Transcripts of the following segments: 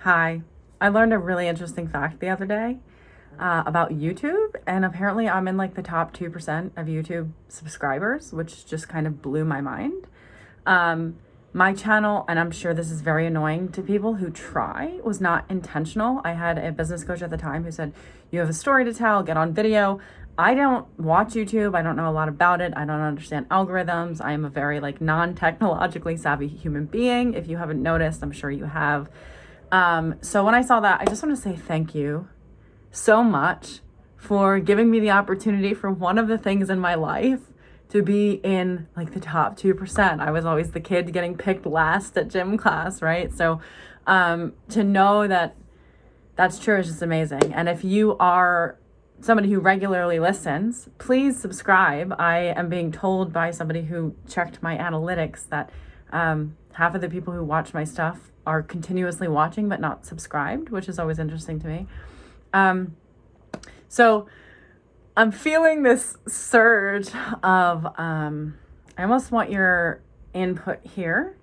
Hi. I learned a really interesting fact the other day about YouTube, and apparently I'm in like the top 2% of YouTube subscribers, which just kind of blew my mind. My channel, and I'm sure this is very annoying to people who try, was not intentional. I had a business coach at the time who said, you have a story to tell, get on video. I don't watch YouTube. I don't know a lot about it. I don't understand algorithms. I am a very like non-technologically savvy human being. If you haven't noticed, I'm sure you have. So when I saw that, I just want to say thank you so much for giving me the opportunity for one of the things in my life to be in like the top 2%. I was always the kid getting picked last at gym class, right? So to know that that's true is just amazing. And if you are somebody who regularly listens, please subscribe. I am being told by somebody who checked my analytics that half of the people who watch my stuff are continuously watching but not subscribed, which is always interesting to me. So I'm feeling this surge of, I almost want your input here,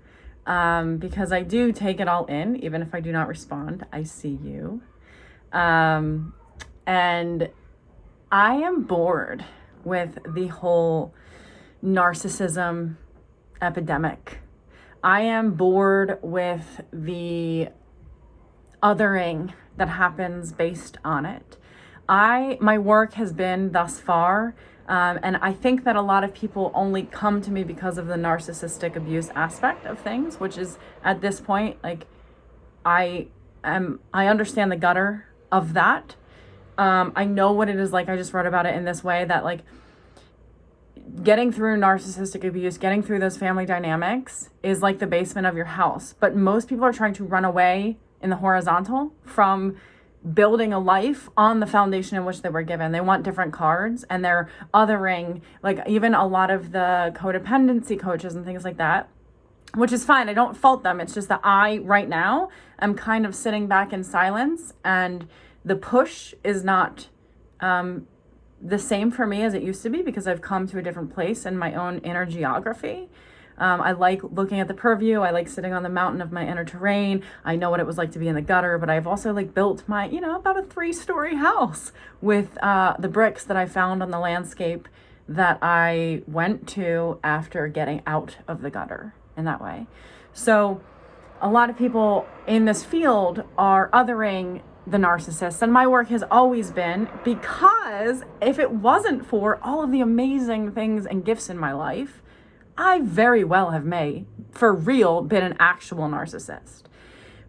because I do take it all in, even if I do not respond. I see you. And I am bored with the whole narcissism epidemic. I am bored with the othering that happens based on it. My work has been thus far, and I think that a lot of people only come to me because of the narcissistic abuse aspect of things, which is at this point, like, I understand the gutter of that. I know what it is like. I just wrote about it in this way that like getting through narcissistic abuse, getting through those family dynamics is like the basement of your house. But most people are trying to run away in the horizontal from building a life on the foundation in which they were given. They want different cards and they're othering, like even a lot of the codependency coaches and things like that, which is fine. I don't fault them. It's just that I, right now, am kind of sitting back in silence, and the push is not the same for me as it used to be because I've come to a different place in my own inner geography. I like looking at the purview. I like sitting on the mountain of my inner terrain. I know what it was like to be in the gutter, but I've also like built my, about a 3-story house with the bricks that I found on the landscape that I went to after getting out of the gutter in that way. So a lot of people in this field are othering the narcissist, and my work has always been, because if it wasn't for all of the amazing things and gifts in my life, I very well have for real, been an actual narcissist.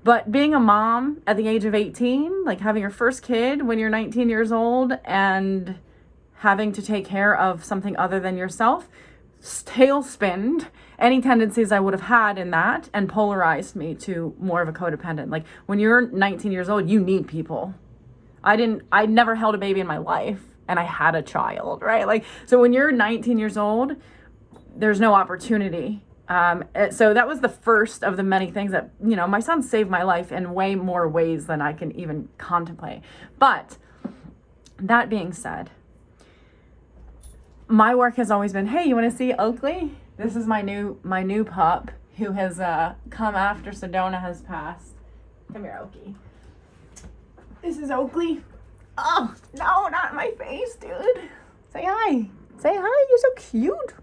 But being a mom at the age of 18, like having your first kid when you're 19 years old and having to take care of something other than yourself, tailspinned any tendencies I would have had in that and polarized me to more of a codependent. Like when you're 19 years old, you need people. I never held a baby in my life and I had a child, right? Like, so when you're 19 years old, there's no opportunity. So that was the first of the many things that, my son saved my life in way more ways than I can even contemplate. But that being said, my work has always been, hey, you want to see Oakley? This is my new pup who has come after Sedona has passed. Come here, Oakley. This is Oakley. Oh, no, not in my face, dude. Say hi. Say hi. You're so cute.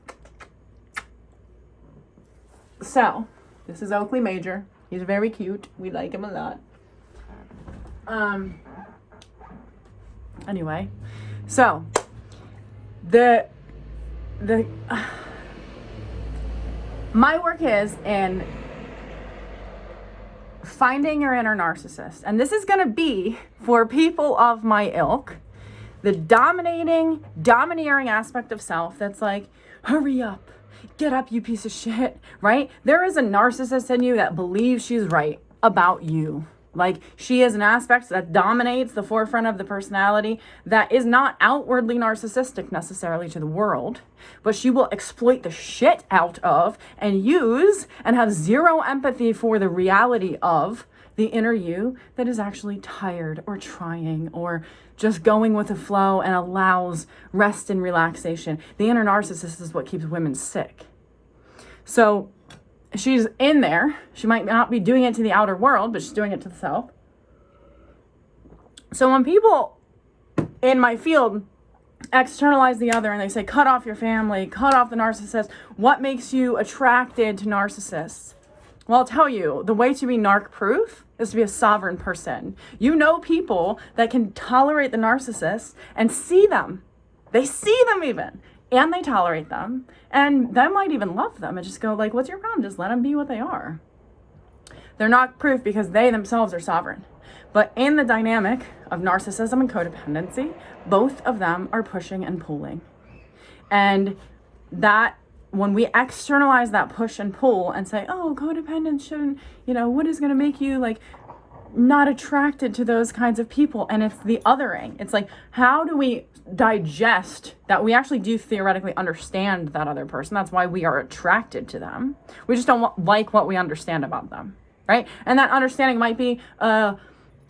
So, this is Oakley Major. He's very cute. We like him a lot. Anyway, so my work is in finding your inner narcissist. And this is going to be for people of my ilk, the domineering aspect of self that's like, hurry up, get up, you piece of shit, right? There is a narcissist in you that believes she's right about you. Like, she is an aspect that dominates the forefront of the personality that is not outwardly narcissistic necessarily to the world, but she will exploit the shit out of and use and have zero empathy for the reality of the inner you that is actually tired or trying or just going with the flow and allows rest and relaxation. The inner narcissist is what keeps women sick. So she's in there. She might not be doing it to the outer world, but she's doing it to the self. So when people in my field externalize the other and they say, cut off your family, cut off the narcissist, what makes you attracted to narcissists? Well, I'll tell you, the way to be narc-proof is to be a sovereign person. You know people that can tolerate the narcissist and see them. They see them even, and they tolerate them, and they might even love them and just go like, what's your problem? Just let them be what they are. They're narc-proof because they themselves are sovereign. But in the dynamic of narcissism and codependency, both of them are pushing and pulling. And that, when we externalize that push and pull and say, oh, codependence shouldn't, what is going to make you like not attracted to those kinds of people? And it's the othering. It's like, how do we digest that we actually do theoretically understand that other person? That's why we are attracted to them. We just don't like what we understand about them, right? And that understanding might be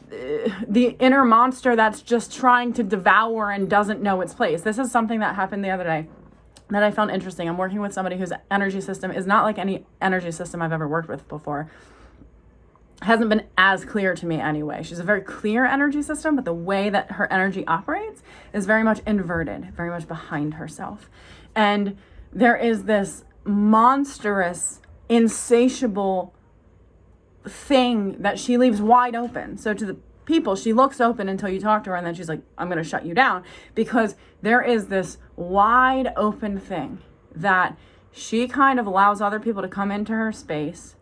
the inner monster that's just trying to devour and doesn't know its place. This is something that happened the other day that I found interesting. I'm working with somebody whose energy system is not like any energy system I've ever worked with before. Hasn't been as clear to me anyway. She's a very clear energy system, but the way that her energy operates is very much inverted, very much behind herself. And there is this monstrous, insatiable thing that she leaves wide open. So to the people, she looks open until you talk to her, and then she's like, I'm going to shut you down, because there is this wide open thing that she kind of allows other people to come into her space,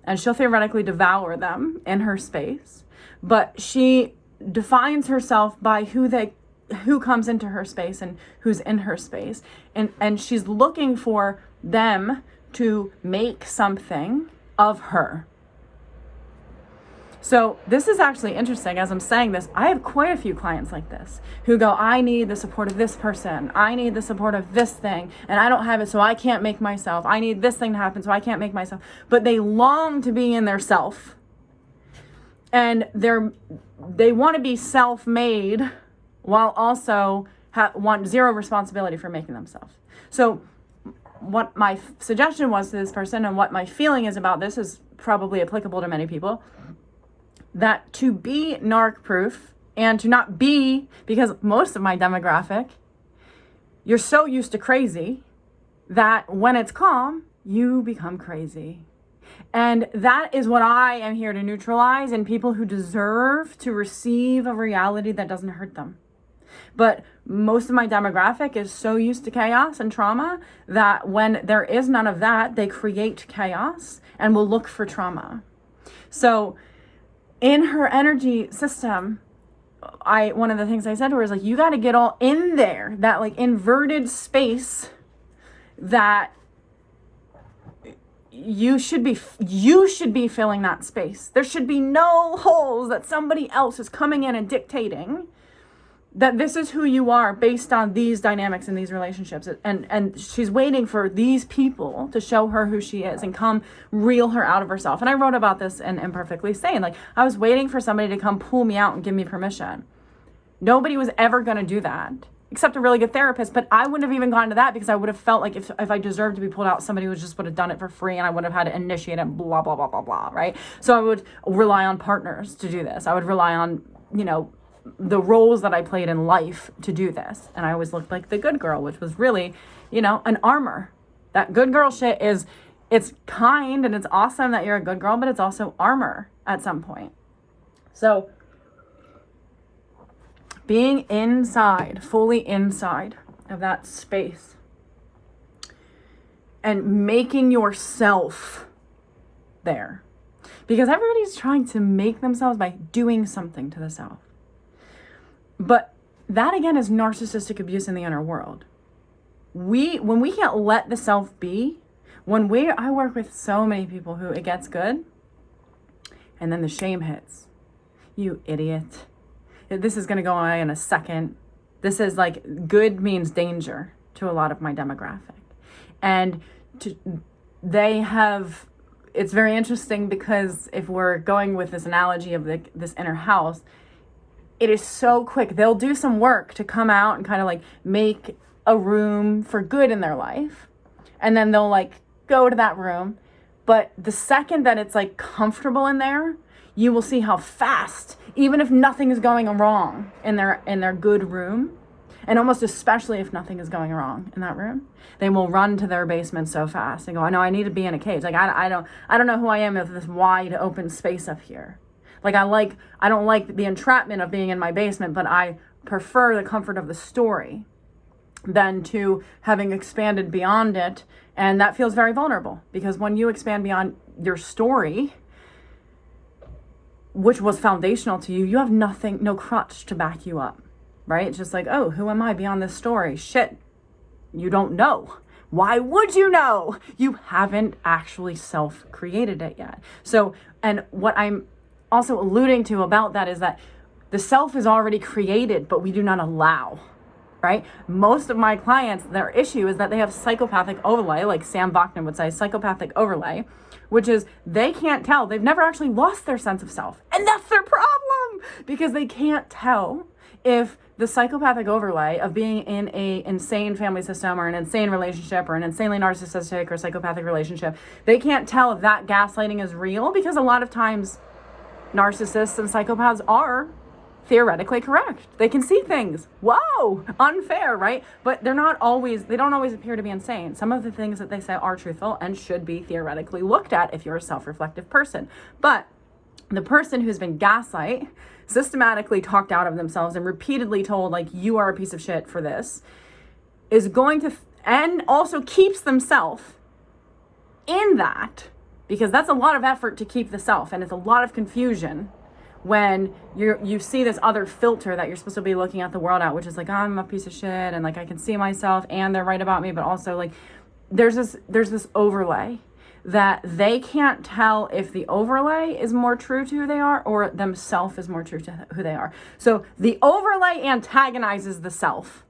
and she'll theoretically devour them in her space, but she defines herself by who comes into her space and who's in her space, and she's looking for them to make something of her. So this is actually interesting. As I'm saying this, I have quite a few clients like this who go, I need the support of this person. I need the support of this thing, and I don't have it, so I can't make myself. I need this thing to happen, so I can't make myself. But they long to be in their self, and they want to be self-made while also want zero responsibility for making themselves. So what my suggestion was to this person, and what my feeling is about this, is probably applicable to many people, that to be narc-proof and to not be, because most of my demographic, you're so used to crazy that when it's calm, you become crazy. And that is what I am here to neutralize in people who deserve to receive a reality that doesn't hurt them. But most of my demographic is so used to chaos and trauma that when there is none of that, they create chaos and will look for trauma. So in her energy system, one of the things I said to her is like, you got to get all in there, that like inverted space that you should be filling that space. There should be no holes that somebody else is coming in and dictating that this is who you are based on these dynamics and these relationships. And she's waiting for these people to show her who she is and come reel her out of herself. And I wrote about this in Imperfectly Sane. Like, I was waiting for somebody to come pull me out and give me permission. Nobody was ever going to do that, except a really good therapist. But I wouldn't have even gone to that, because I would have felt like if I deserved to be pulled out, somebody would have done it for free, and I would have had to initiate it, blah, blah, blah, blah, blah, right? So I would rely on partners to do this. I would rely on, the roles that I played in life to do this. And I always looked like the good girl, which was really, an armor. That good girl shit it's kind and it's awesome that you're a good girl, but it's also armor at some point. So being fully inside of that space and making yourself there, because everybody's trying to make themselves by doing something to the self. But that, again, is narcissistic abuse in the inner world. When we can't let the self be, I work with so many people who it gets good, and then the shame hits. You idiot. This is going to go away in a second. This is like, good means danger to a lot of my demographic. And it's very interesting, because if we're going with this analogy of this inner house, it is so quick. They'll do some work to come out and kind of like make a room for good in their life. And then they'll like go to that room. But the second that it's like comfortable in there, you will see how fast, even if nothing is going wrong in their good room, and almost especially if nothing is going wrong in that room, they will run to their basement so fast and go, I need to be in a cage. Like, I don't know who I am with this wide open space up here. Like, I don't like the entrapment of being in my basement, but I prefer the comfort of the story than to having expanded beyond it. And that feels very vulnerable, because when you expand beyond your story, which was foundational to you, you have nothing, no crutch to back you up, right? It's just like, oh, who am I beyond this story? Shit, you don't know. Why would you know? You haven't actually self-created it yet. So, and what I'm also alluding to about that is that the self is already created, but we do not allow, right? Most of my clients, their issue is that they have psychopathic overlay, like Sam Bachman would say, psychopathic overlay, which is they can't tell. They've never actually lost their sense of self. And that's their problem, because they can't tell if the psychopathic overlay of being in an insane family system or an insane relationship or an insanely narcissistic or psychopathic relationship, they can't tell if that gaslighting is real, because a lot of times narcissists and psychopaths are theoretically correct. They can see things. Whoa, unfair, right? But they don't always appear to be insane. Some of the things that they say are truthful and should be theoretically looked at if you're a self-reflective person. But the person who's been gaslight, systematically talked out of themselves and repeatedly told, like, you are a piece of shit for this, is going to, and also keeps themselves in that, because that's a lot of effort to keep the self, and it's a lot of confusion when you see this other filter that you're supposed to be looking at the world at, which is like, I'm a piece of shit, and like I can see myself and they're right about me, but also like there's this overlay that they can't tell if the overlay is more true to who they are or themselves is more true to who they are. So the overlay antagonizes the self.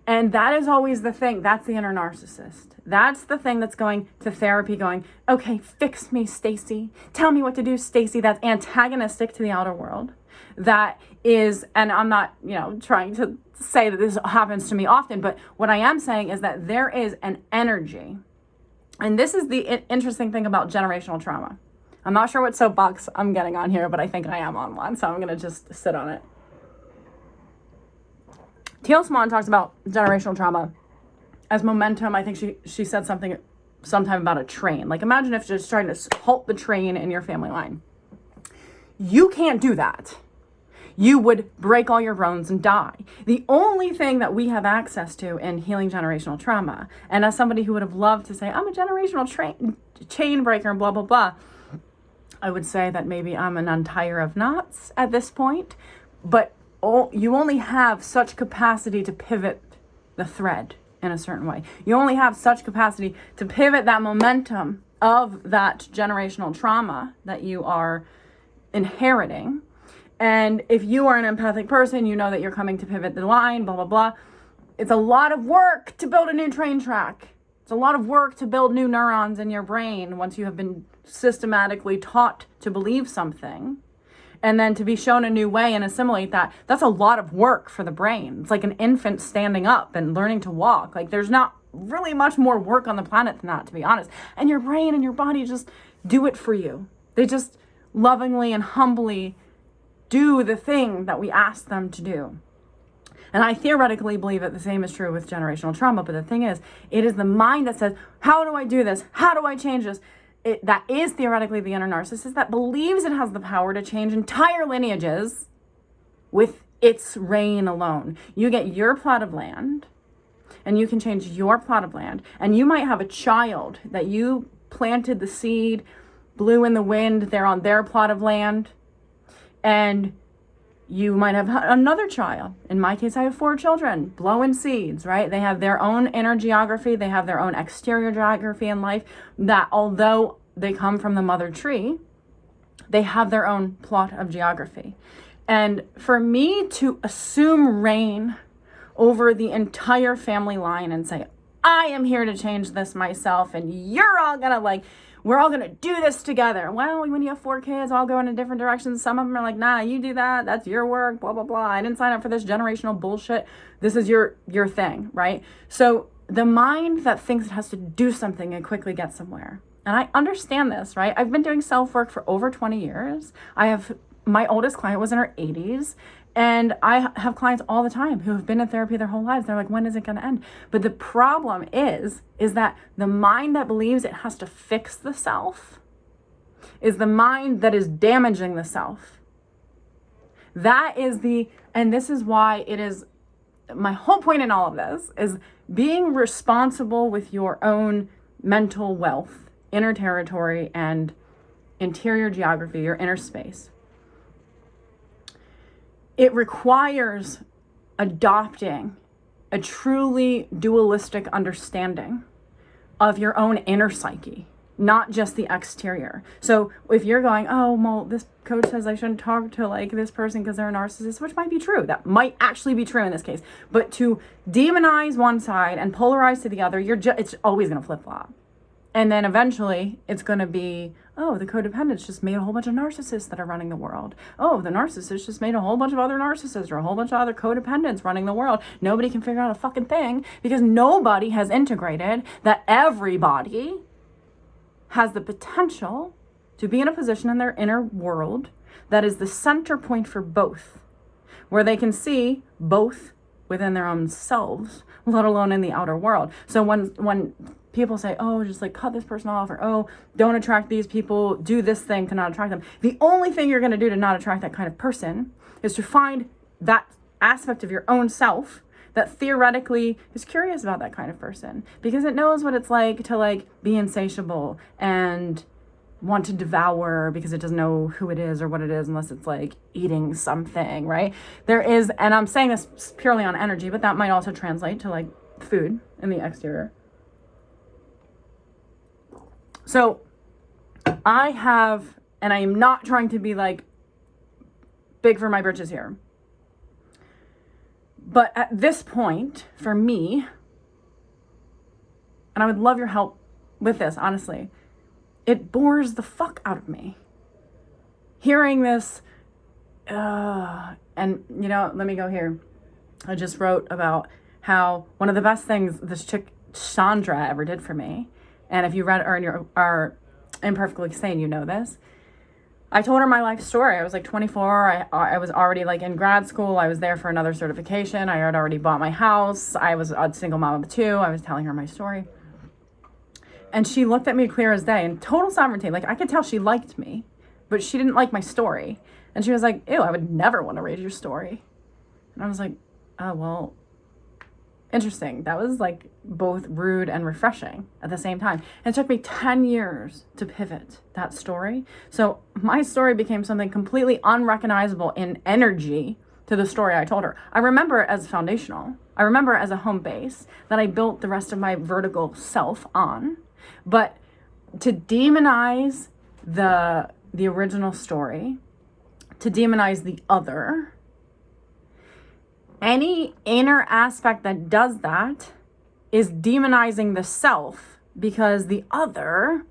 And that is always the thing. That's the inner narcissist. That's the thing that's going to therapy going, okay, fix me, Stacy. Tell me what to do, Stacy. That's antagonistic to the outer world. That is, and I'm not, trying to say that this happens to me often, but what I am saying is that there is an energy. And this is the interesting thing about generational trauma. I'm not sure what soapbox I'm getting on here, but I think I am on one, so I'm going to just sit on it. Teal Swan talks about generational trauma as momentum. I think she said something sometime about a train. Like, imagine if you're just trying to halt the train in your family line. You can't do that. You would break all your bones and die. The only thing that we have access to in healing generational trauma, and as somebody who would have loved to say, I'm a generational chain breaker and blah, blah, blah, I would say that maybe I'm an untier of knots at this point, but you only have such capacity to pivot the thread in a certain way. You only have such capacity to pivot that momentum of that generational trauma that you are inheriting. And if you are an empathic person, you know that you're coming to pivot the line, blah, blah, blah. It's a lot of work to build a new train track. It's a lot of work to build new neurons in your brain once you have been systematically taught to believe something. And then to be shown a new way and assimilate that, that's a lot of work for the brain. It's like an infant standing up and learning to walk. Like, there's not really much more work on the planet than that, to be honest. And your brain and your body just do it for you. They just lovingly and humbly do the thing that we ask them to do. And I theoretically believe that the same is true with generational trauma. But the thing is, it is the mind that says, how do I do this? How do I change this? That is theoretically the inner narcissist that believes it has the power to change entire lineages with its reign alone. You get your plot of land and you can change your plot of land. And you might have a child that you planted the seed, blew in the wind, they're on their plot of land. And you might have another child. In my case, I have 4 children, blowing seeds, right? They have their own inner geography. They have their own exterior geography in life that, although they come from the mother tree, they have their own plot of geography. And for me to assume reign over the entire family line and say, I am here to change this myself, and you're all gonna we're all gonna do this together. Well, when you have 4 kids, all go in different directions. Some of them are like, nah, you do that. That's your work, blah, blah, blah. I didn't sign up for this generational bullshit. This is your thing, right? So the mind that thinks it has to do something and quickly get somewhere and I understand this, right? I've been doing self-work for over 20 years. My oldest client was in her 80s, and I have clients all the time who have been in therapy their whole lives. They're like, when is it going to end? But the problem is that the mind that believes it has to fix the self is the mind that is damaging the self. And this is why it is, my whole point in all of this is being responsible with your own mental wealth, inner territory, and interior geography, your inner space. It requires adopting a truly dualistic understanding of your inner inner psyche, not just the exterior. So if you're going, oh, well, this coach says I shouldn't talk to like this person because they're a narcissist, which might be true. That might actually be true in this case. But to demonize one side and polarize to the other, it's always going to flip-flop. And then eventually it's going to be, oh, the codependents just made a whole bunch of narcissists that are running the world. Oh, the narcissists just made a whole bunch of other narcissists or a whole bunch of other codependents running the world. Nobody can figure out a fucking thing because nobody has integrated that everybody has the potential to be in a position in their inner world that is the center point for both, where they can see both within their own selves, let alone in the outer world. So when people say, oh, just like cut this person off, or oh, don't attract these people, do this thing to not attract them. The only thing you're going to do to not attract that kind of person is to find that aspect of your own self that theoretically is curious about that kind of person, because it knows what it's like to like be insatiable and want to devour because it doesn't know who it is or what it is unless it's like eating something, right? There is, and I'm saying this purely on energy, but that might also translate to like food in the exterior. So I have, and I am not trying to be like big for my britches here, but at this point for me, and I would love your help with this, honestly, it bores the fuck out of me hearing this. And you know, let me go here. I just wrote about how one of the best things this chick Chandra ever did for me, and if you read our Imperfectly Sane, you know this. I told her my life story. I was like 24. I was already like in grad school. I was there for another certification. I had already bought my house. I was a single mom of two. I was telling her my story. And she looked at me clear as day in total sovereignty. Like I could tell she liked me, but she didn't like my story. And she was like, ew, I would never want to read your story. And I was like, oh, well, interesting. That was like both rude and refreshing at the same time. And it took me 10 years to pivot that story. So my story became something completely unrecognizable in energy to the story I told her. I remember it as foundational. I remember it as a home base that I built the rest of my vertical self on. But to demonize the original story, to demonize the other, any inner aspect that does that is demonizing the self, because the other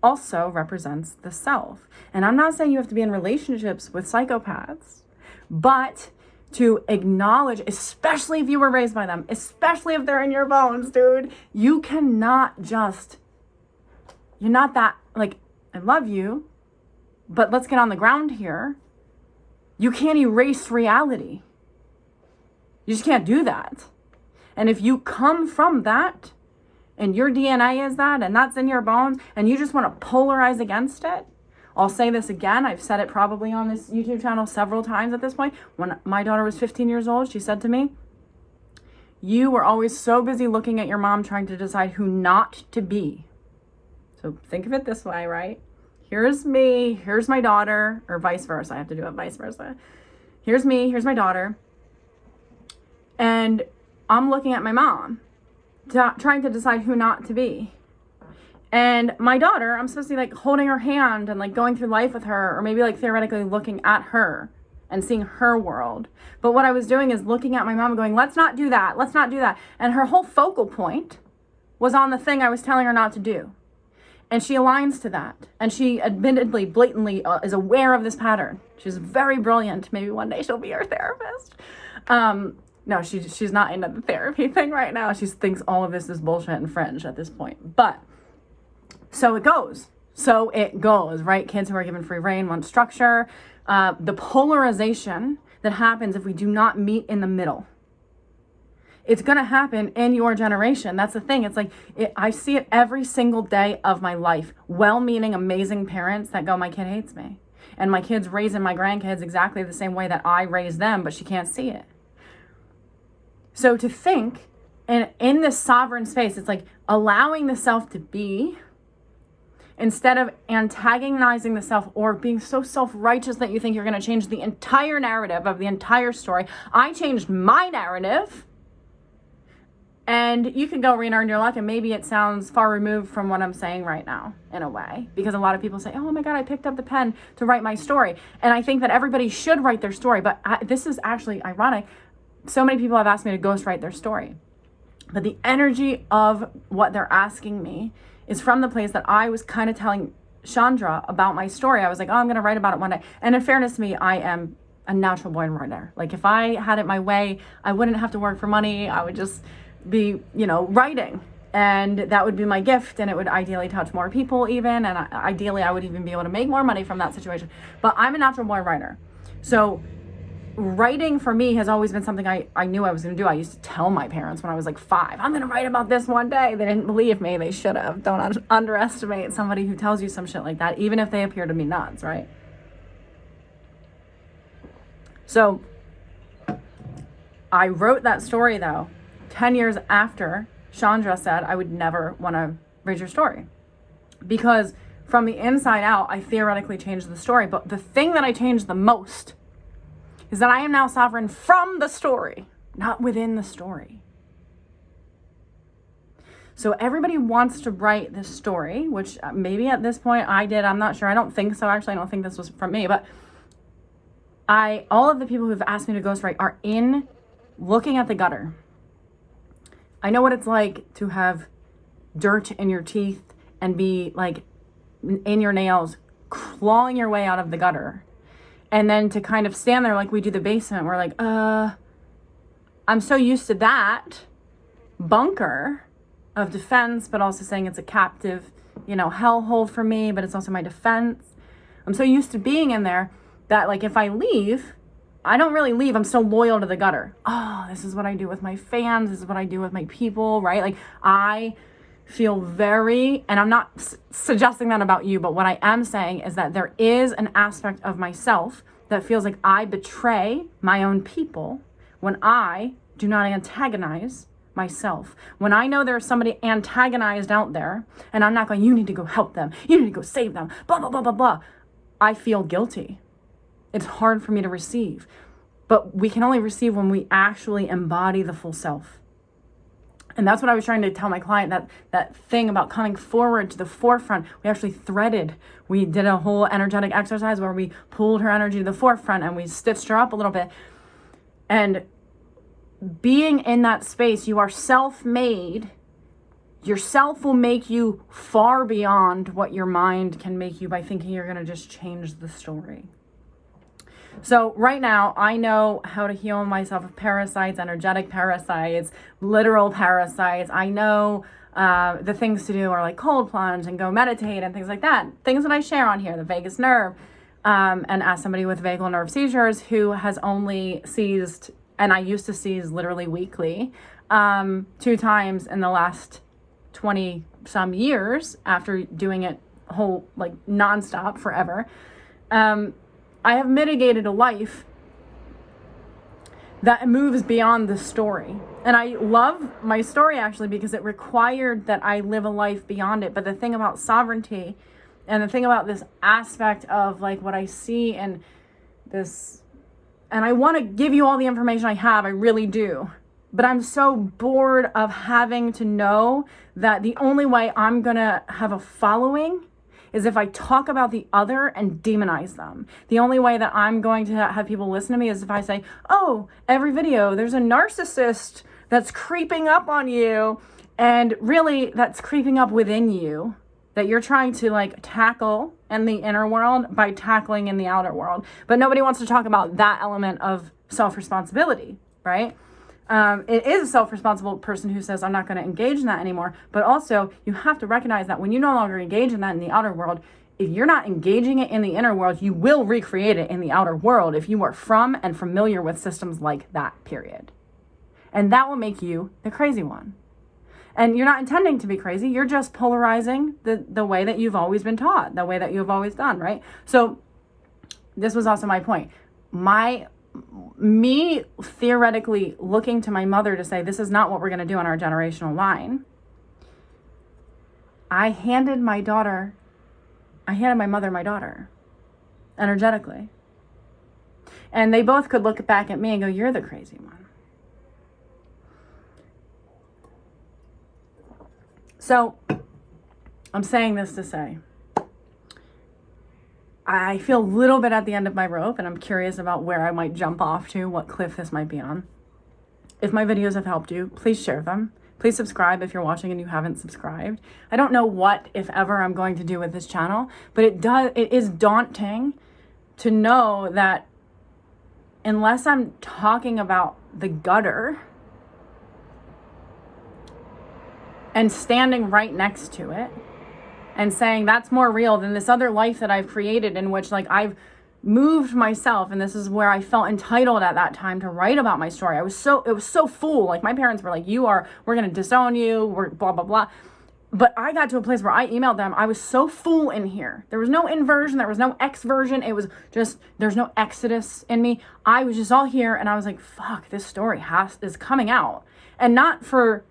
also represents the self. And I'm not saying you have to be in relationships with psychopaths, but to acknowledge, especially if you were raised by them, especially if they're in your bones, dude, you cannot just, you're not that, like, I love you, but let's get on the ground here. You can't erase reality. You just can't do that. And if you come from that, and your DNA is that, and that's in your bones, and you just want to polarize against it, I'll say this again. I've said it probably on this YouTube channel several times at this point. When my daughter was 15 years old, she said to me, you were always so busy looking at your mom trying to decide who not to be. So think of it this way, right? Here's me, here's my daughter, or vice versa. I have to do it vice versa. Here's me, here's my daughter. And I'm looking at my mom, trying to decide who not to be. And my daughter, I'm supposed to be like holding her hand and like going through life with her, or maybe like theoretically looking at her and seeing her world. But what I was doing is looking at my mom and going, let's not do that. Let's not do that. And her whole focal point was on the thing I was telling her not to do. And she aligns to that. And she admittedly, blatantly is aware of this pattern. She's very brilliant. Maybe one day she'll be our therapist. No, she's not into the therapy thing right now. She thinks all of this is bullshit and fringe at this point. But So it goes. So it goes, right? Kids who are given free rein want structure. The polarization that happens if we do not meet in the middle. It's going to happen in your generation. That's the thing. It's like, I see it every single day of my life. Well-meaning, amazing parents that go, my kid hates me. And my kid's raising my grandkids exactly the same way that I raised them, but she can't see it. So to think, and in this sovereign space, it's like allowing the self to be, instead of antagonizing the self or being so self-righteous that you think you're going to change the entire narrative of the entire story. I changed my narrative. And you can go re-earn your luck, and maybe it sounds far removed from what I'm saying right now, in a way. Because a lot of people say, oh my God, I picked up the pen to write my story. And I think that everybody should write their story. But this is actually ironic. So many people have asked me to ghostwrite their story. But the energy of what they're asking me is from the place that I was kind of telling Chandra about my story. I was like, oh, I'm going to write about it one day. And in fairness to me, I am a natural born writer. Like if I had it my way, I wouldn't have to work for money. I would just be, writing. And that would be my gift. And it would ideally touch more people even. And ideally, I would even be able to make more money from that situation. But I'm a natural born writer. So writing for me has always been something I knew I was going to do. I used to tell my parents when I was like 5, I'm going to write about this one day. They didn't believe me. They should have. Don't underestimate somebody who tells you some shit like that, even if they appear to be nuts, right? So I wrote that story though, 10 years after Chandra said I would never want to read your story. Because from the inside out, I theoretically changed the story. But the thing that I changed the most is that I am now sovereign from the story, not within the story. So everybody wants to write this story, which maybe at this point I did. I'm not sure. I don't think so. Actually, I don't think this was from me. But all of the people who have asked me to ghostwrite are in looking at the gutter. I know what it's like to have dirt in your teeth and be like in your nails, clawing your way out of the gutter. And then to kind of stand there like we do the basement. We're like, I'm so used to that bunker of defense, but also saying it's a captive, hellhole for me, but it's also my defense. I'm so used to being in there that like if I leave, I don't really leave. I'm so loyal to the gutter. Oh, this is what I do with my fans. This is what I do with my people, right? Like I feel very, and I'm not suggesting that about you, but what I am saying is that there is an aspect of myself that feels like I betray my own people when I do not antagonize myself. When I know there's somebody antagonized out there and I'm not going, you need to go help them. You need to go save them, blah, blah, blah, blah, blah. I feel guilty. It's hard for me to receive, but we can only receive when we actually embody the full self. And that's what I was trying to tell my client, that thing about coming forward to the forefront. We actually threaded. We did a whole energetic exercise where we pulled her energy to the forefront and we stitched her up a little bit. And being in that space, you are self-made. Yourself will make you far beyond what your mind can make you by thinking you're going to just change the story. So right now, I know how to heal myself of parasites, energetic parasites, literal parasites. I know the things to do are like cold plunge and go meditate and things like that. Things that I share on here, the vagus nerve. And as somebody with vagal nerve seizures who has only seized, and I used to seize literally weekly, 2 times in the last 20 some years after doing it whole, like nonstop forever. I have mitigated a life that moves beyond the story. And I love my story actually because it required that I live a life beyond it. But the thing about sovereignty and the thing about this aspect of like what I see and this, and I want to give you all the information I have, I really do. But I'm so bored of having to know that the only way I'm going to have a following is if I talk about the other and demonize them. The only way that I'm going to have people listen to me is if I say, oh, every video, there's a narcissist that's creeping up on you. And really, that's creeping up within you that you're trying to like tackle in the inner world by tackling in the outer world. But nobody wants to talk about that element of self-responsibility, right? It is a self-responsible person who says, I'm not going to engage in that anymore. But also, you have to recognize that when you no longer engage in that in the outer world, if you're not engaging it in the inner world, you will recreate it in the outer world if you are from and familiar with systems like that, period. And that will make you the crazy one. And you're not intending to be crazy. You're just polarizing the way that you've always been taught, the way that you've always done, right? So this was also my point. Me theoretically looking to my mother to say, this is not what we're going to do on our generational line. I handed my mother my daughter, energetically. And they both could look back at me and go, you're the crazy one. So I'm saying this to say, I feel a little bit at the end of my rope, and I'm curious about where I might jump off to, what cliff this might be on. If my videos have helped you, please share them. Please subscribe if you're watching and you haven't subscribed. I don't know what, if ever, I'm going to do with this channel, but it is daunting to know that unless I'm talking about the gutter and standing right next to it and saying that's more real than this other life that I've created, in which like I've moved myself, and this is where I felt entitled at that time to write about my story. It was so full. Like my parents were like, we're going to disown you, we're blah, blah, blah. But I got to a place where I emailed them. I was so full in here. There was no inversion. There was no exversion. It was just, there's no exodus in me. I was just all here, and I was like, fuck, this story is coming out. And not for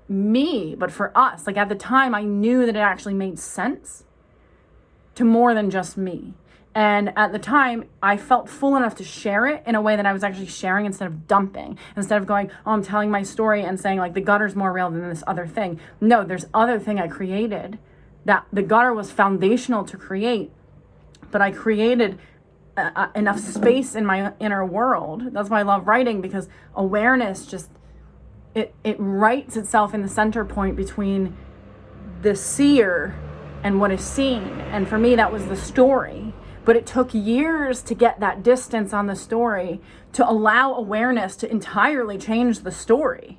me, but for us. Like at the time, I knew that it actually made sense to more than just me. And at the time, I felt full enough to share it in a way that I was actually sharing instead of dumping. Instead of going, I'm telling my story and saying like the gutter's more real than this other thing. No, there's other thing I created that the gutter was foundational to create, but I created enough space in my inner world. That's why I love writing, because awareness just, it writes itself in the center point between the seer and what is seen. And for me, that was the story. But it took years to get that distance on the story to allow awareness to entirely change the story.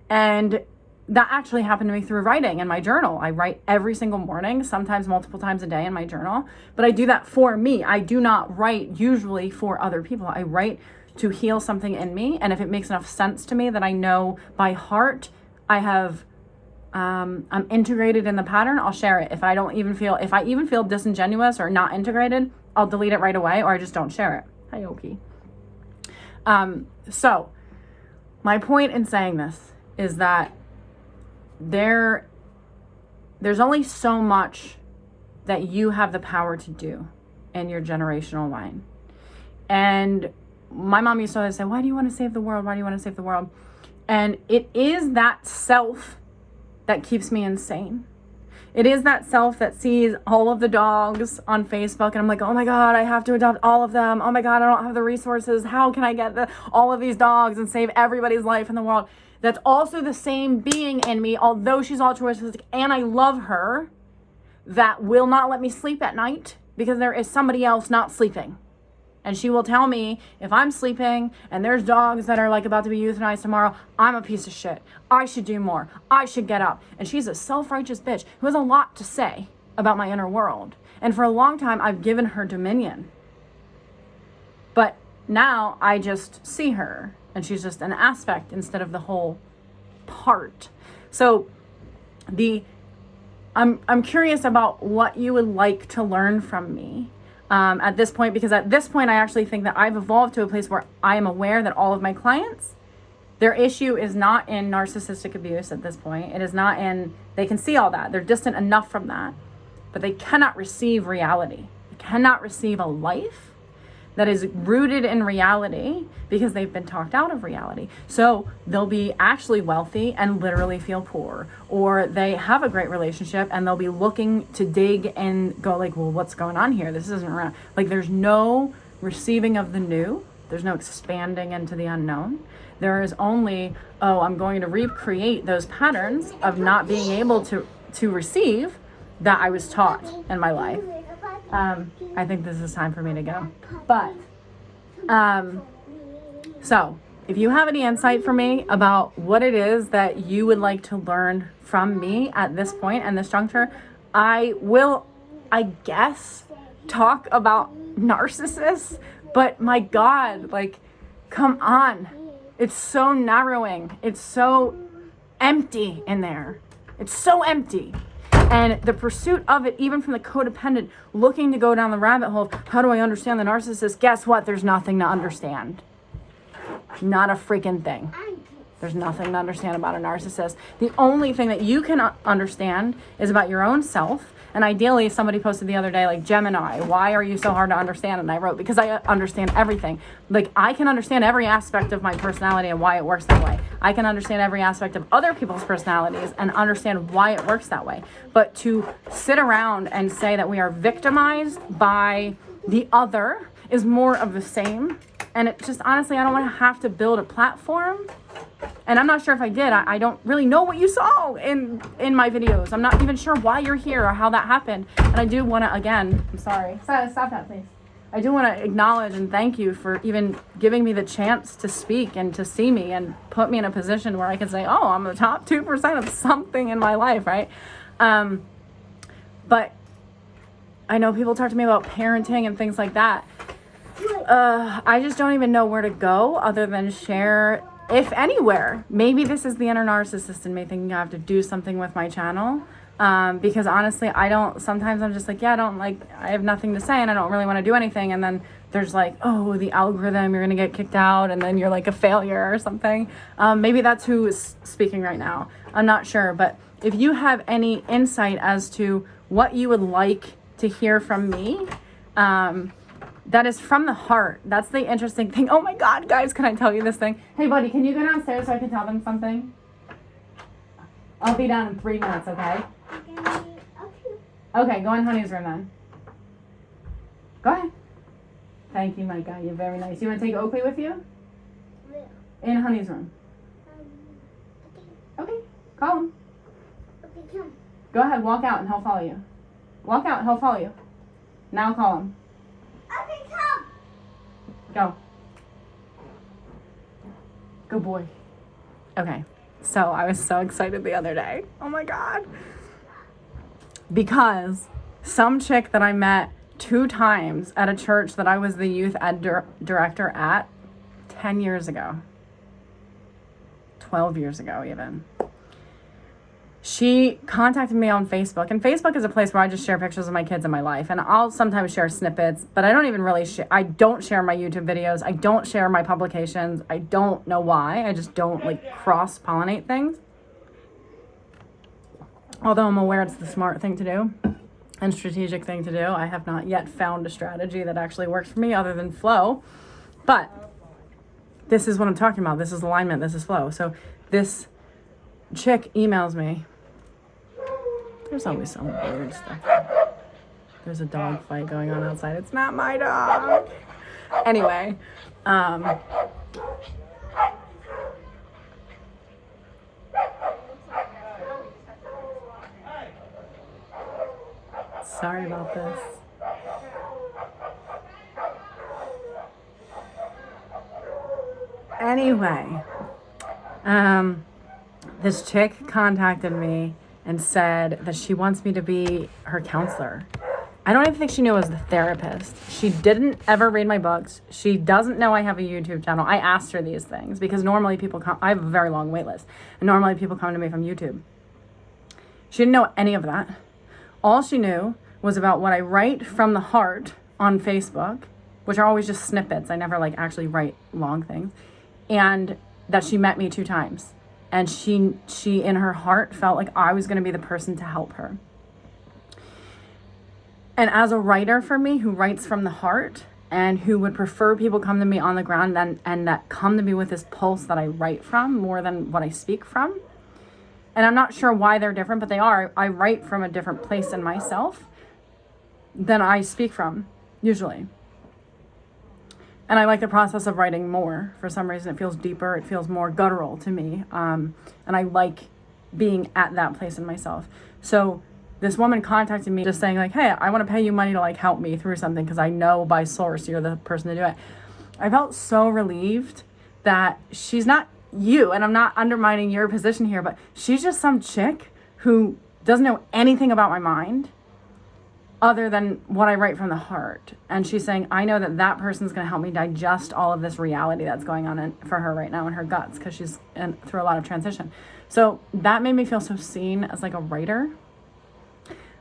And that actually happened to me through writing in my journal. I write every single morning, sometimes multiple times a day in my journal. But I do that for me. I do not write usually for other people. I write to heal something in me. And if it makes enough sense to me that I know by heart, I'm integrated in the pattern, I'll share it. If I even feel disingenuous or not integrated, I'll delete it right away, or I just don't share it. Hi, Oki. So my point in saying this is that there's only so much that you have the power to do in your generational line. And my mom used to always say, why do you want to save the world? Why do you want to save the world? And it is that self that keeps me insane. It is that self that sees all of the dogs on Facebook, and I'm like, oh my God, I have to adopt all of them. Oh my God, I don't have the resources. How can I get all of these dogs and save everybody's life in the world? That's also the same being in me, although she's altruistic and I love her, that will not let me sleep at night because there is somebody else not sleeping. And she will tell me if I'm sleeping and there's dogs that are like about to be euthanized tomorrow, I'm a piece of shit. I should do more. I should get up. And she's a self-righteous bitch who has a lot to say about my inner world. And for a long time, I've given her dominion. But now I just see her, and she's just an aspect instead of the whole part. So I'm curious about what you would like to learn from me. At this point, because at this point, I actually think that I've evolved to a place where I am aware that all of my clients, their issue is not in narcissistic abuse at this point. It is not in, they can see all that. They're distant enough from that, but they cannot receive reality. They cannot receive a life that is rooted in reality because they've been talked out of reality. So they'll be actually wealthy and literally feel poor, or they have a great relationship and they'll be looking to dig and go like, well, what's going on here? This isn't around. Like there's no receiving of the new. There's no expanding into the unknown. There is only, I'm going to recreate those patterns of not being able to receive that I was taught in my life. I think this is time for me to go. But, so if you have any insight for me about what it is that you would like to learn from me at this point and this juncture, I will, I guess, talk about narcissists, but my God, like, come on. It's so narrowing. It's so empty in there. It's so empty. And the pursuit of it, even from the codependent, looking to go down the rabbit hole, how do I understand the narcissist? Guess what? There's nothing to understand. Not a freaking thing. There's nothing to understand about a narcissist. The only thing that you can understand is about your own self. And ideally, somebody posted the other day, like, Gemini, why are you so hard to understand? And I wrote, because I understand everything. Like, I can understand every aspect of my personality and why it works that way. I can understand every aspect of other people's personalities and understand why it works that way. But to sit around and say that we are victimized by the other is more of the same. And it just, honestly, I don't want to have to build a platform. And I'm not sure if I did. I don't really know what you saw in my videos. I'm not even sure why you're here or how that happened. And I do want to, again, I'm sorry. Stop that, please. I do want to acknowledge and thank you for even giving me the chance to speak and to see me and put me in a position where I can say, oh, I'm the top 2% of something in my life, right? But I know people talk to me about parenting and things like that. I just don't even know where to go other than share, if anywhere. Maybe this is the inner narcissist in me thinking I have to do something with my channel. Because honestly, sometimes I'm just like, I have nothing to say and I don't really want to do anything. And then there's like, oh, the algorithm, you're going to get kicked out and then you're like a failure or something. Maybe that's who is speaking right now. I'm not sure. But if you have any insight as to what you would like to hear from me, that is from the heart. That's the interesting thing. Oh my God, guys, can I tell you this thing? Hey, buddy, can you go downstairs so I can tell them something? I'll be down in 3 minutes, okay? Okay, go in Honey's room then. Go ahead. Thank you, my guy. You're very nice. You want to take Oakley with you? In Honey's room. Okay, call him. Okay, come. Go ahead, walk out and he'll follow you. Walk out, he'll follow you. Now call him. Okay, come. Go. Good boy. Okay, so I was so excited the other day. Oh my God. Because some chick that I met 2 times at a church that I was the youth ed director at 10 years ago. 12 years ago even. She contacted me on Facebook, and Facebook is a place where I just share pictures of my kids and my life, and I'll sometimes share snippets, but I don't even really I don't share my YouTube videos. I don't share my publications. I don't know why. I just don't like cross-pollinate things. Although I'm aware it's the smart thing to do and strategic thing to do. I have not yet found a strategy that actually works for me other than flow. But this is what I'm talking about. This is alignment. This is flow. So this chick emails me. There's always some weird stuff. There's a dog fight going on outside. It's not my dog. Anyway, sorry about this. Anyway, this chick contacted me and said that she wants me to be her counselor. I don't even think she knew I was the therapist. She didn't ever read my books. She doesn't know I have a YouTube channel. I asked her these things because normally people come, I have a very long wait list, and normally people come to me from YouTube. She didn't know any of that. All she knew was about what I write from the heart on Facebook, which are always just snippets. I never like actually write long things. And that she met me 2 times. And she in her heart felt like I was going to be the person to help her. And as a writer for me who writes from the heart and who would prefer people come to me on the ground and that come to me with this pulse that I write from more than what I speak from. And I'm not sure why they're different, but they are. I write from a different place in myself than I speak from, usually. And I like the process of writing more. For some reason, it feels deeper. It feels more guttural to me. And I like being at that place in myself. So this woman contacted me just saying like, hey, I want to pay you money to like help me through something because I know by source you're the person to do it. I felt so relieved that she's not you, and I'm not undermining your position here, but she's just some chick who doesn't know anything about my mind other than what I write from the heart. And she's saying, I know that that person's going to help me digest all of this reality that's going on for her right now in her guts, because she's through a lot of transition. So that made me feel so seen as like a writer.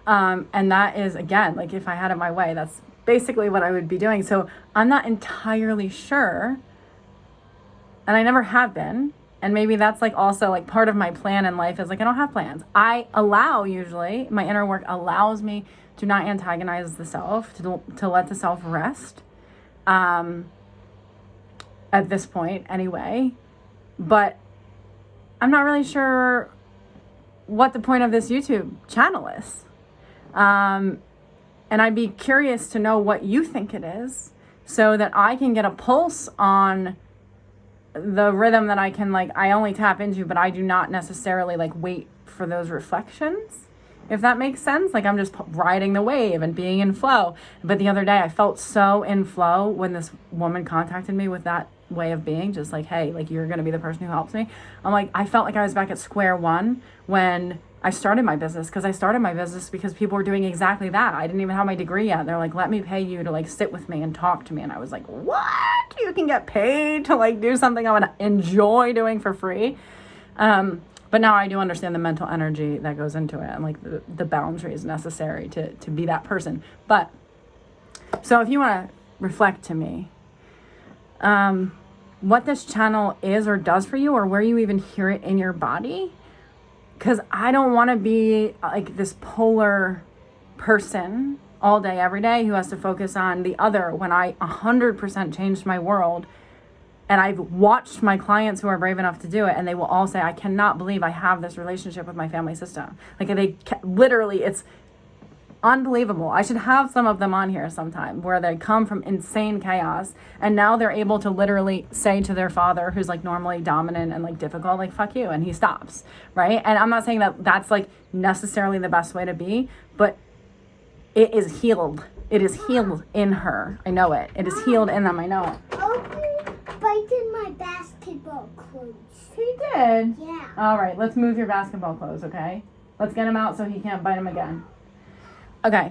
And that is, again, like if I had it my way, that's basically what I would be doing. So I'm not entirely sure, and I never have been. And maybe that's like also like part of my plan in life is like, I don't have plans. I allow, usually my inner work allows me to not antagonize the self, to let the self rest, at this point anyway. But I'm not really sure what the point of this YouTube channel is. And I'd be curious to know what you think it is, so that I can get a pulse on the rhythm that I can, like, I only tap into, but I do not necessarily like wait for those reflections, if that makes sense. Like, I'm just riding the wave and being in flow. But the other day I felt so in flow when this woman contacted me with that way of being, just like, hey, like, you're going to be the person who helps me. I'm like, I felt like I was back at square one when I started my business, because I started my business because people were doing exactly that. I didn't even have my degree yet. They're like, let me pay you to like sit with me and talk to me. And I was like, what? You can get paid to like do something I would enjoy doing for free? But now I do understand the mental energy that goes into it, and like the boundaries necessary to be that person. But so if you want to reflect to me, what this channel is or does for you, or where you even hear it in your body, because I don't want to be like this polar person all day, every day, who has to focus on the other, when I 100% changed my world. And I've watched my clients who are brave enough to do it, and they will all say, I cannot believe I have this relationship with my family system. Like, literally, it's unbelievable. I should have some of them on here sometime, where they come from insane chaos, and now they're able to literally say to their father, who's like normally dominant and like difficult, like, fuck you, and he stops, right? And I'm not saying that that's like necessarily the best way to be, but it is healed. It is healed in her. I know it. It is healed in them. I know it. Biting my basketball clothes. He did? Yeah. All right, let's move your basketball clothes, okay? Let's get him out so he can't bite him again. Okay,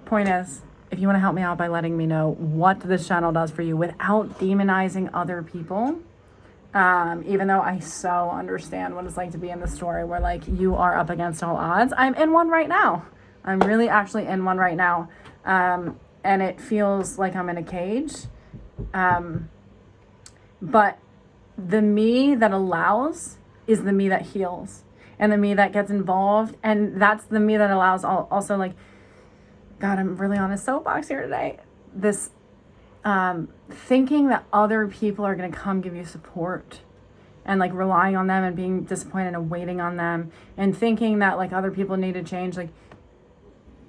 point is, if you want to help me out by letting me know what this channel does for you without demonizing other people, even though I so understand what it's like to be in the story where like you are up against all odds. I'm in one right now. I'm really actually in one right now. And it feels like I'm in a cage. But the me that allows is the me that heals, and the me that gets involved. And that's the me that allows also, like, God, I'm really on a soapbox here today. This thinking that other people are going to come give you support, and like relying on them and being disappointed and waiting on them, and thinking that like other people need to change. Like,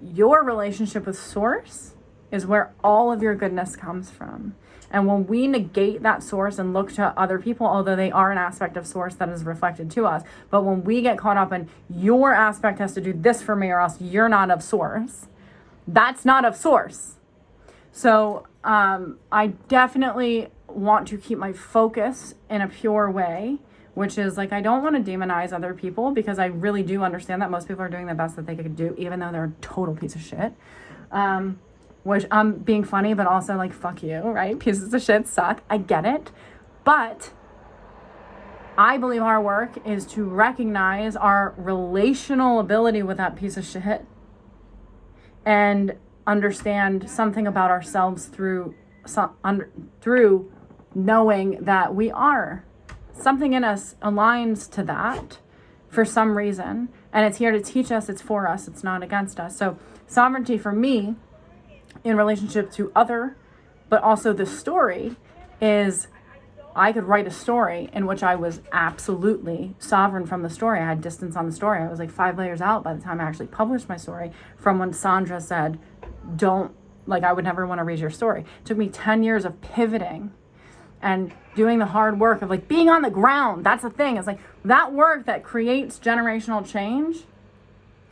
your relationship with Source is where all of your goodness comes from. And when we negate that source and look to other people, although they are an aspect of Source that is reflected to us, but when we get caught up in your aspect has to do this for me or else you're not of Source, that's not of Source. So I definitely want to keep my focus in a pure way, which is like, I don't want to demonize other people, because I really do understand that most people are doing the best that they could do, even though they're a total piece of shit. Which I'm being funny, but also like, fuck you, right? Pieces of shit suck. I get it. But I believe our work is to recognize our relational ability with that piece of shit and understand something about ourselves through knowing that we are. Something in us aligns to that for some reason. And it's here to teach us, it's for us, it's not against us. So sovereignty for me, in relationship to other, but also the story, is I could write a story in which I was absolutely sovereign from the story. I had distance on the story. I was like 5 layers out by the time I actually published my story, from when Sandra said, don't, like, I would never want to read your story. It took me 10 years of pivoting and doing the hard work of like being on the ground. That's the thing. It's like that work that creates generational change.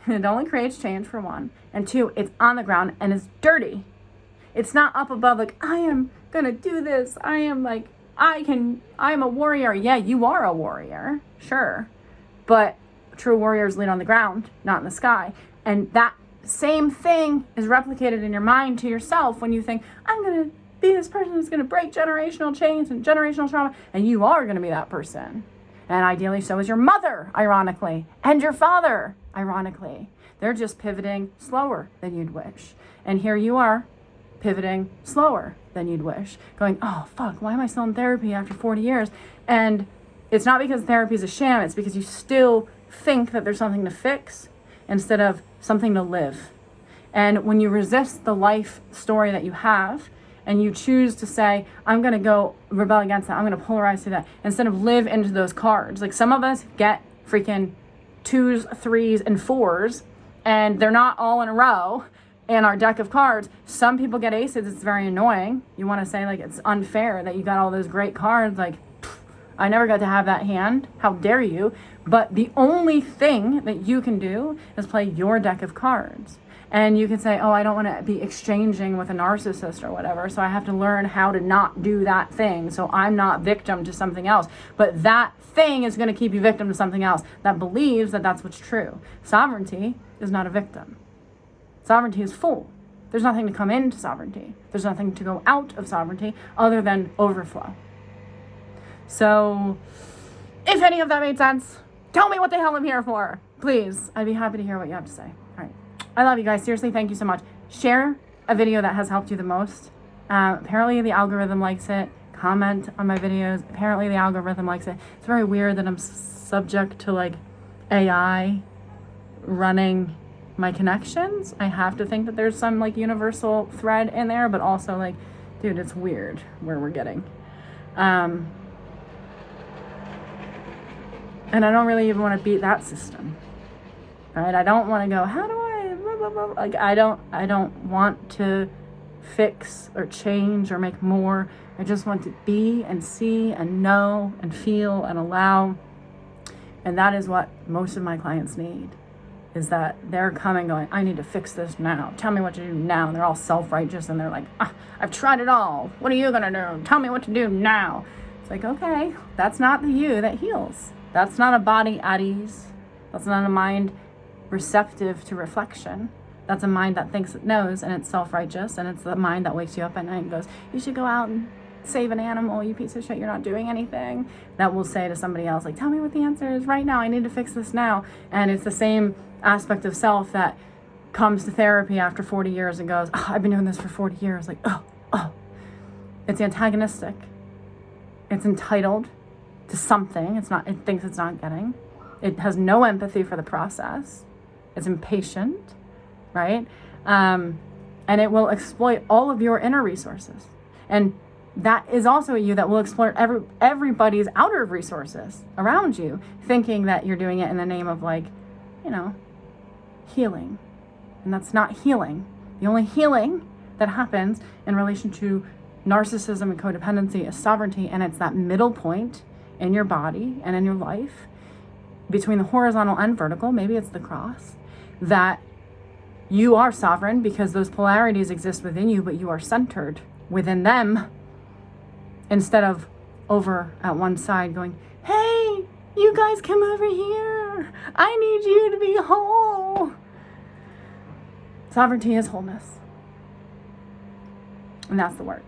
It only creates change, for one. And two, it's on the ground and it's dirty. It's not up above like, I am going to do this. I am like, I'm a warrior. Yeah, you are a warrior, sure. But true warriors lead on the ground, not in the sky. And that same thing is replicated in your mind to yourself when you think, I'm going to be this person who's going to break generational chains and generational trauma. And you are going to be that person. And ideally, so is your mother, ironically, and your father, ironically. They're just pivoting slower than you'd wish. And here you are, pivoting slower than you'd wish. Going, oh, fuck, why am I still in therapy after 40 years? And it's not because therapy is a sham. It's because you still think that there's something to fix instead of something to live. And when you resist the life story that you have, and you choose to say, I'm going to go rebel against that, I'm going to polarize to that, instead of live into those cards. Like some of us get freaking 2s, 3s, and 4s, and they're not all in a row in our deck of cards. Some people get aces. It's very annoying. You want to say, like, it's unfair that you got all those great cards. Like, I never got to have that hand. How dare you? But the only thing that you can do is play your deck of cards. And you can say, oh, I don't want to be exchanging with a narcissist or whatever, so I have to learn how to not do that thing, so I'm not victim to something else. But that thing is going to keep you victim to something else that believes that that's what's true. Sovereignty is not a victim. Sovereignty is full. There's nothing to come into sovereignty. There's nothing to go out of sovereignty other than overflow. So, if any of that made sense, tell me what the hell I'm here for. Please, I'd be happy to hear what you have to say. All right. I love you guys. Seriously, thank you so much. Share a video that has helped you the most. Apparently the algorithm likes it. Comment on my videos. Apparently the algorithm likes it. It's very weird that I'm subject to like AI running my connections. I have to think that there's some like universal thread in there, but also like, dude, it's weird where we're getting. And I don't really even want to beat that system. Right? I don't want to go, how do I, blah, blah, blah. Like, I don't want to fix or change or make more. I just want to be and see and know and feel and allow. And that is what most of my clients need, is that they're coming going, I need to fix this now. Tell me what to do now. And they're all self-righteous and they're like, I've tried it all. What are you going to do? Tell me what to do now. It's like, okay, that's not the you that heals. That's not a body at ease. That's not a mind receptive to reflection. That's a mind that thinks it knows, and it's self-righteous, and it's the mind that wakes you up at night and goes, you should go out and save an animal, you piece of shit, you're not doing anything. That will say to somebody else, like, tell me what the answer is right now, I need to fix this now. And it's the same aspect of self that comes to therapy after 40 years and goes, oh, I've been doing this for 40 years. Like, oh. It's antagonistic. It's entitled to something. It thinks it's not getting. It has no empathy for the process. It's impatient, right? And it will exploit all of your inner resources. And that is also a you that will exploit everybody's outer resources around you, thinking that you're doing it in the name of, like, healing. And that's not healing. The only healing that happens in relation to narcissism and codependency is sovereignty, and it's that middle point in your body and in your life between the horizontal and vertical, maybe it's the cross, that you are sovereign because those polarities exist within you, but you are centered within them instead of over at one side going, hey, you guys come over here. I need you to be whole. Sovereignty is wholeness. And that's the work.